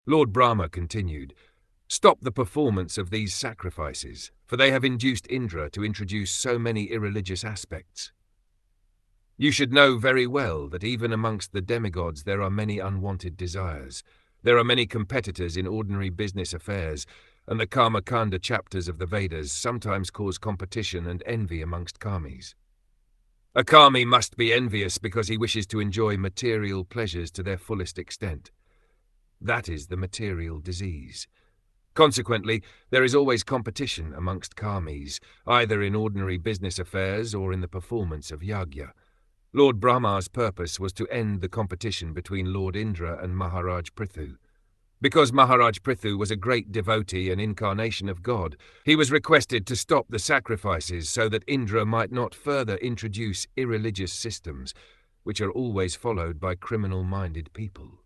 Lord Brahma continued, "Stop the performance of these sacrifices, for they have induced Indra to introduce so many irreligious aspects. You should know very well that even amongst the demigods there are many unwanted desires. There are many competitors in ordinary business affairs, and the Karma-kanda chapters of the Vedas sometimes cause competition and envy amongst karmis. A karmi must be envious because he wishes to enjoy material pleasures to their fullest extent. That is the material disease. Consequently, there is always competition amongst karmis, either in ordinary business affairs or in the performance of yajna. Lord Brahma's purpose was to end the competition between Lord Indra and Maharaj Prithu. Because Maharaj Prithu was a great devotee and incarnation of God, he was requested to stop the sacrifices so that Indra might not further introduce irreligious systems, which are always followed by criminal-minded people.